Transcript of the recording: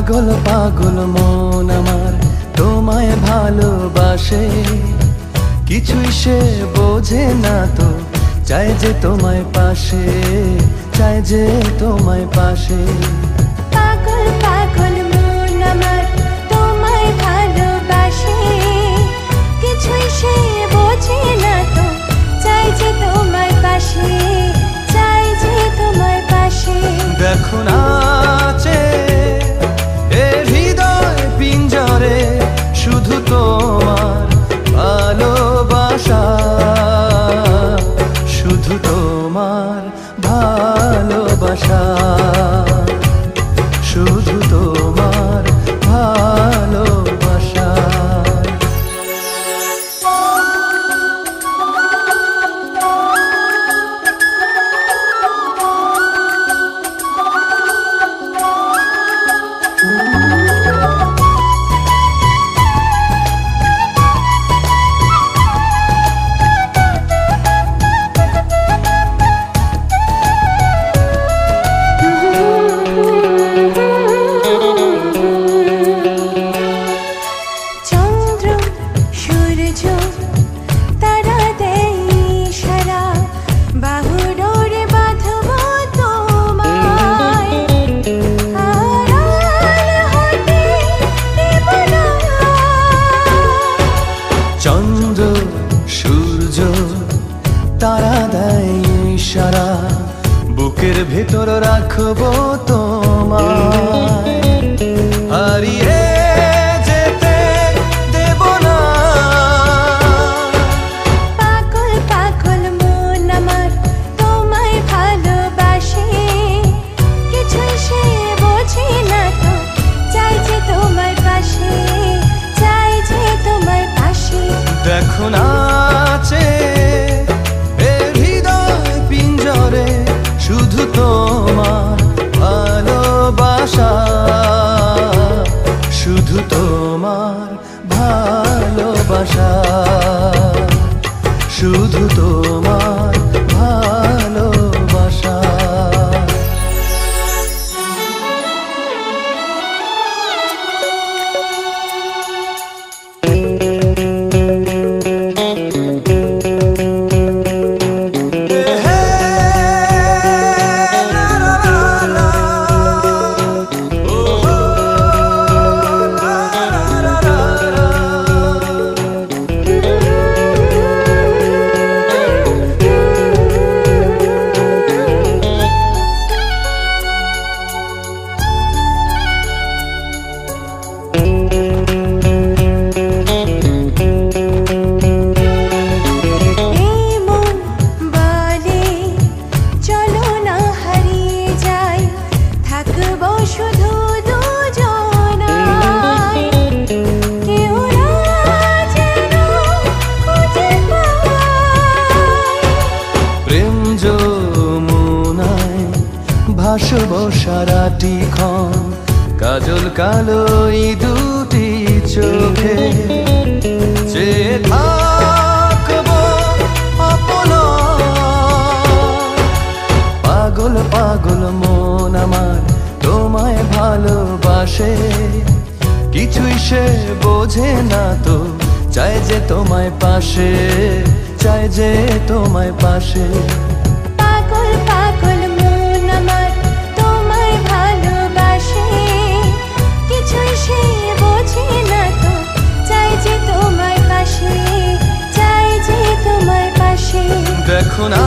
পাগল পাগল মন আমার তোমায় ভালোবাসে, কিছুই সে বোঝে না তো, চাই যে তোমায় পাশে, চাই যে তোমায় পাশে। পাগল পাগল মন আমার তোমায় ভালোবাসে, কিছুই সে বোঝে না তো, চাই যে তোমায় পাশে, চাই যে তোমায় পাশে। দেখো নাচে এ হৃদয় পিঞ্জরে, শুধু তোমার ভালোবাসা, শুধু তোমার ভালোবাসা, শুধু তোমার ভালোবাসা। চন্দ্র সূর্য তারা দেয় ইশারা, বুকের ভেতর রাখবো তোমায়, হারিয়ে যেতে দেব না। পাগল পাগল মন আমার তোমায় ভালোবাসে, কিছুই সে বোঝে না তো, চাই যে তোমায় পাশে, চাই যে তোমায় পাশে। দেখো নাচে এ হৃদয় পিঞ্জরে, শুধু তোমার ভালোবাসা, শুধু তোমার ভালোবাসা, শুধু তোমার ভালোবাসা। ভাসবো সারাটি ক্ষণ, কাজল কালো এই দুটি চোখে, চেয়ে থাকবো আপনার। পাগল পাগল মন আমার তোমায় ভালোবাসে, কিছুই সে বোঝে না তো, চাই যে তোমায় পাশে, চাই যে তোমায় পাশে। পাগল পাগল মন আমার তোমায় ভালোবাসে, কিছুই সে বোঝে না তো, চাই যে তোমায় পাশে, চাই যে তোমায় পাশে। দেখো না